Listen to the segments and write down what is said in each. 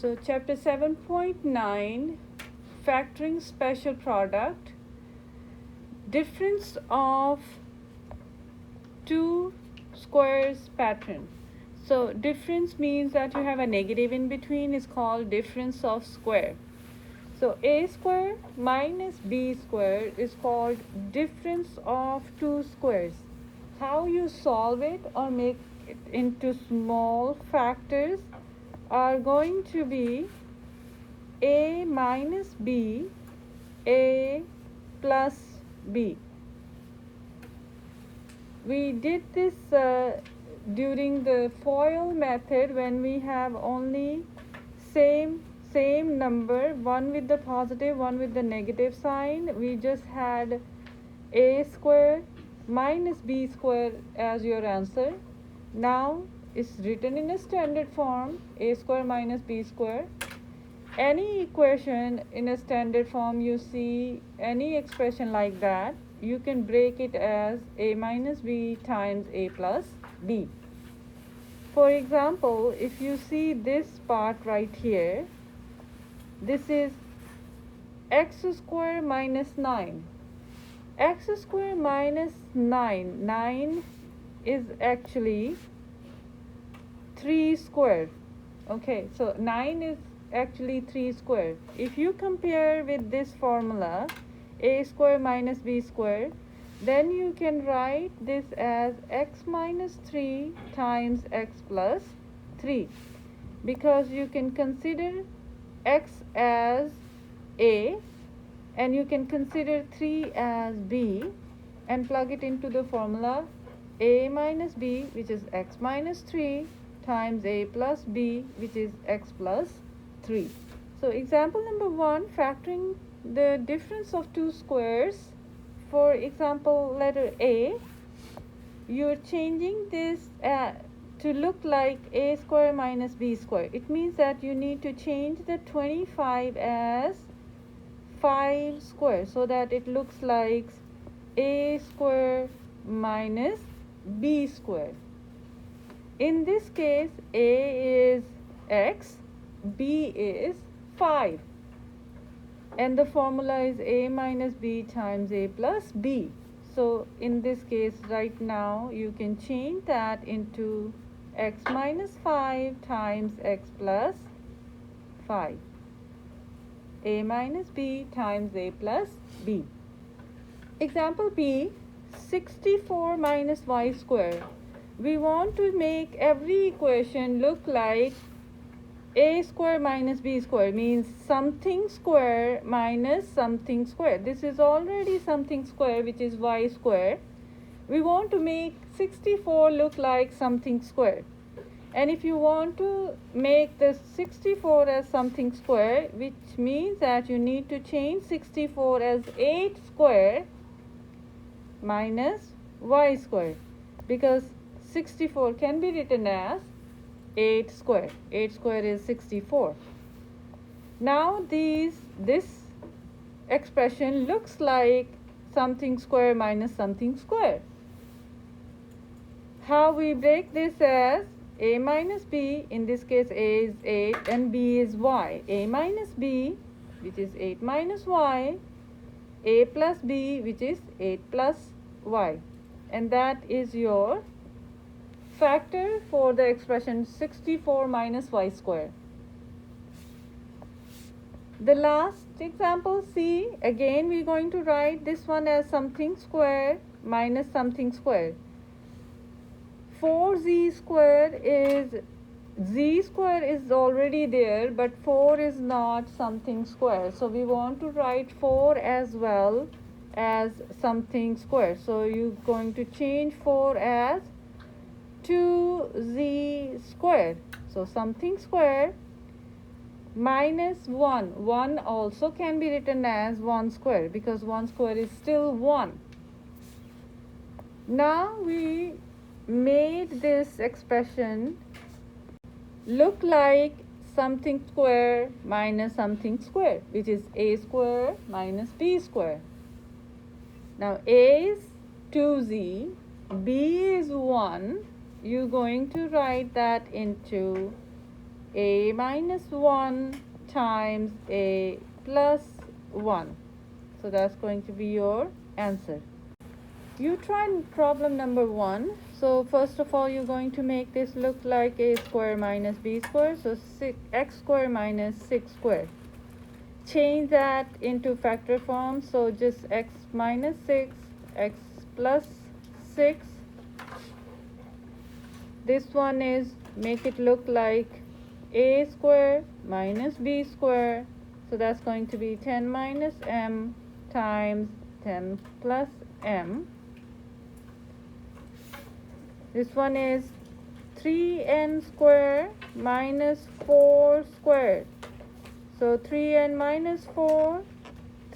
So chapter 7.9, factoring special product, difference of two squares pattern. So difference means that you have a negative in between, is called difference of square. So a square minus b square is called difference of two squares. How you solve it or make it into small factors are going to be a minus b, a plus b. We did this during the FOIL method when we have only same number, one with the positive, one with the negative sign. We just had a square minus b square as your answer. Now it's written in a standard form, a square minus b square. Any equation in a standard form, you see any expression like that, you can break it as a minus b times a plus b. For example, if you see this part right here, this is x square minus 9. X square minus 9. 9 is actually 3 square. Okay, so 9 is actually 3 square. If you compare with this formula, a square minus b square, then you can write this as x minus 3 times x plus 3, because you can consider x as a and you can consider 3 as b and plug it into the formula a minus b, which is x minus 3 times a plus b, which is x plus 3. So example number 1, factoring the difference of two squares. For example, letter A, you're changing this to look like a square minus b square. It means that you need to change the 25 as 5 square so that it looks like a square minus b square. In this case, a is x, b is 5, and the formula is a minus b times a plus b. So in this case right now you can change that into x minus 5 times x plus 5, a minus b times a plus b. Example B, 64 minus y square. We want to make every equation look like a square minus b square, means something square minus something square. This is already something square, which is y square. We want to make 64 look like something square. And if you want to make the 64 as something square, which means that you need to change 64 as 8 square minus y square, because 64 can be written as 8 square. 8 square is 64. Now this expression looks like something square minus something square. How we break this as a minus b, in this case a is 8 and b is y. A minus b, which is 8 minus y, a plus b, which is 8 plus y. And that is your factor for the expression 64 minus y square. The last example C, again we're going to write this one as something square minus something square. 4z square is, z square is already there, but 4 is not something square. So we want to write 4 as well as something square. So you're going to change 4 as 2z square. So something square minus 1. 1 also can be written as 1 square, because 1 square is still 1. Now we made this expression look like something square minus something square, which is a square minus b square. Now a is 2z, b is 1. You're going to write that into a minus 1 times a plus 1. So that's going to be your answer. You tried problem number 1. So first of all, you're going to make this look like a square minus b square. So x square minus 6 square. Change that into factor form. So just x minus 6, x plus 6. This one is, make it look like a square minus b square. So that's going to be 10 minus m times 10 plus m. This one is 3n square minus 4 squared. So 3n minus 4,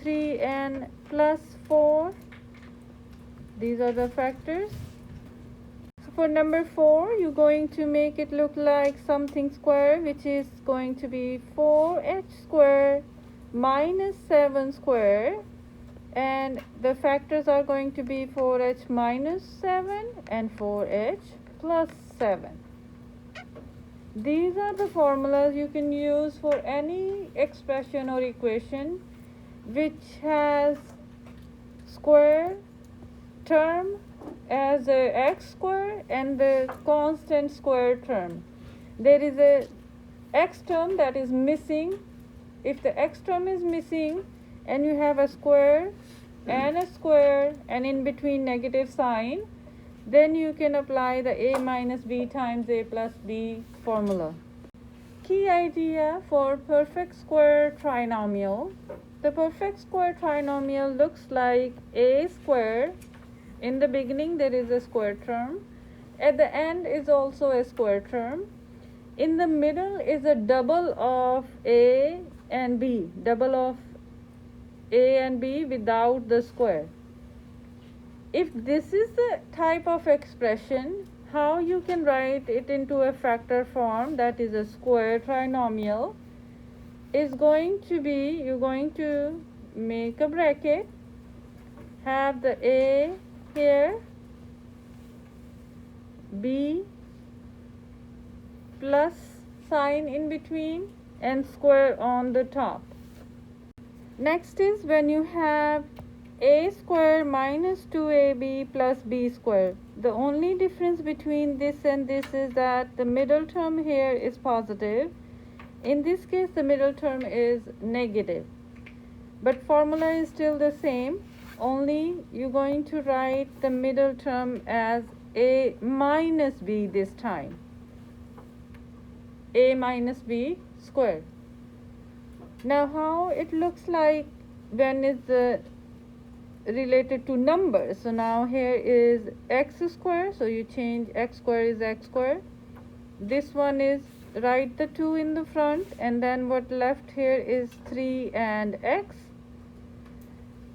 3n plus 4. These are the factors. So for number 4, you're going to make it look like something square, which is going to be 4h square minus 7 square. And the factors are going to be 4h minus 7 and 4h plus 7. These are the formulas you can use for any expression or equation which has square term as a x square and the constant square term. There is a x term that is missing. If the x term is missing and you have a square and in between negative sign, then you can apply the a minus b times a plus b formula. Key idea for perfect square trinomial. The perfect square trinomial looks like a square. In the beginning there is a square term. At the end is also a square term. In the middle is a double of a and b, double of a and b without the square. If this is the type of expression, how you can write it into a factor form, that is a square trinomial, is going to be, you're going to make a bracket, have the a here, b plus sign in between and square on the top. Next is when you have a square minus 2ab plus b square. The only difference between this and this is that the middle term here is positive. In this case, the middle term is negative. But formula is still the same, only you're going to write the middle term as a minus b this time. A minus b square. Now how it looks like when it's related to numbers. So now here is x square, so you change x square is x square. This one is, write the 2 in the front, and then what left here is 3 and x.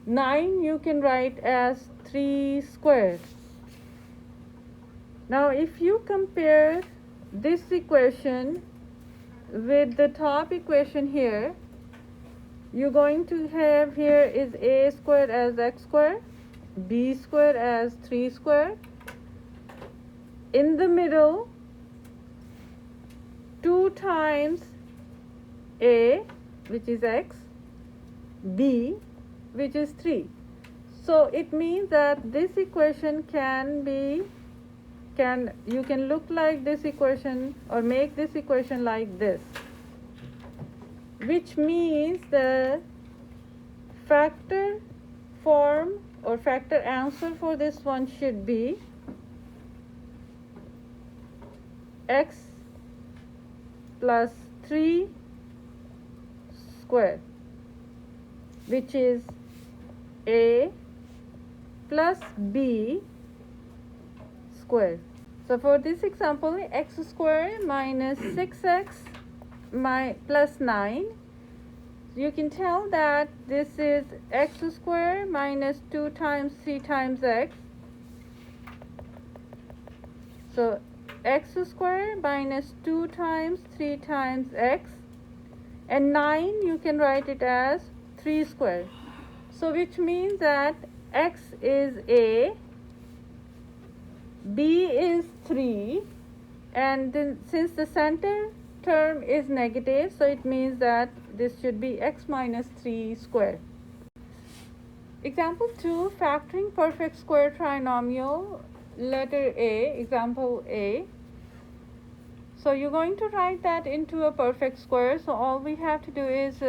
9 you can write as 3 squared. Now if you compare this equation with the top equation here, you're going to have here is a squared as x squared, b squared as 3 squared. In the middle, 2 times a, which is x, b, which is 3. So it means that this equation you can look like this equation or make this equation like this, which means the factor form or factor answer for this one should be x plus 3 square, which is a plus b square. So for this example, x square minus 6x plus 9, you can tell that this is x square minus 2 times 3 times x. So x square minus 2 times 3 times x, and 9 you can write it as 3 square. So which means that x is a, b is 3, and then since the center term is negative, so it means that this should be x minus 3 square. Example 2, factoring perfect square trinomial, letter A, example A. So you're going to write that into a perfect square. So all we have to do is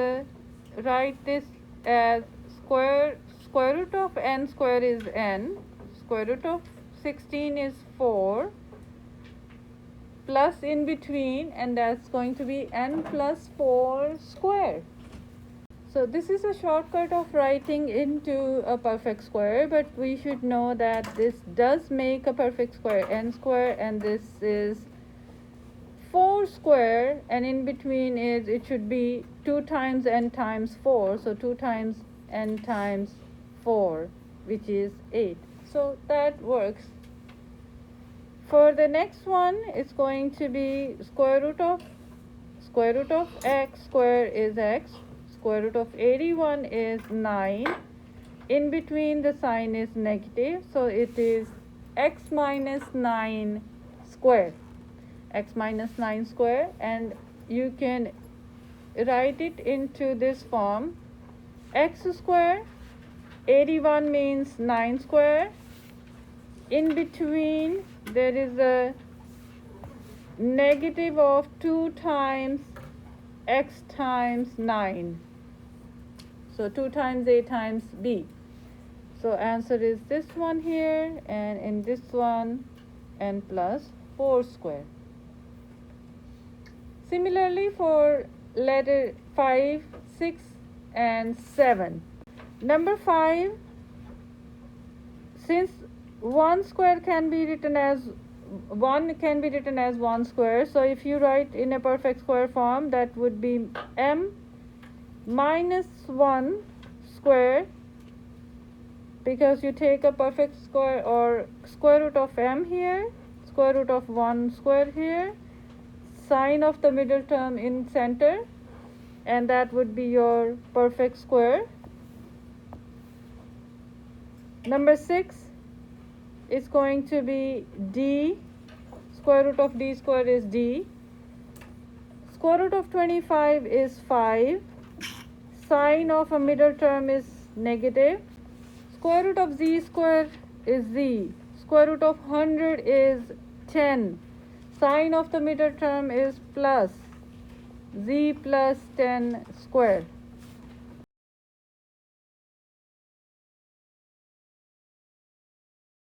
write this as square root of n square is n, square root of 16 is 4, plus in between, and that's going to be n plus 4 square. So this is a shortcut of writing into a perfect square, but we should know that this does make a perfect square, n square, and this is 4 square, and in between is, it should be 2 times n times 4, so 2 times n times 4, which is 8. So that works. For the next one, it's going to be square root of x square is x, square root of 81 is 9. In between the sign is negative, so it is x minus 9 square. X minus 9 square, and you can write it into this form. X square, 81 means 9 square. In between there is a negative of 2 times x times 9. So 2 times a times b. So answer is this one here, and in this one n plus 4 square. Similarly for letter 5, 6 and 7. Number 5, since 1 square can be written as 1 square, so if you write in a perfect square form, that would be m minus 1 square, because you take a perfect square or square root of m here, square root of 1 square here, sign of the middle term in center, and that would be your perfect square. Number 6 is going to be d, square root of d square is d, square root of 25 is 5, sign of a middle term is negative, square root of z square is z, square root of 100 is 10, sign of the middle term is plus, z plus 10 square.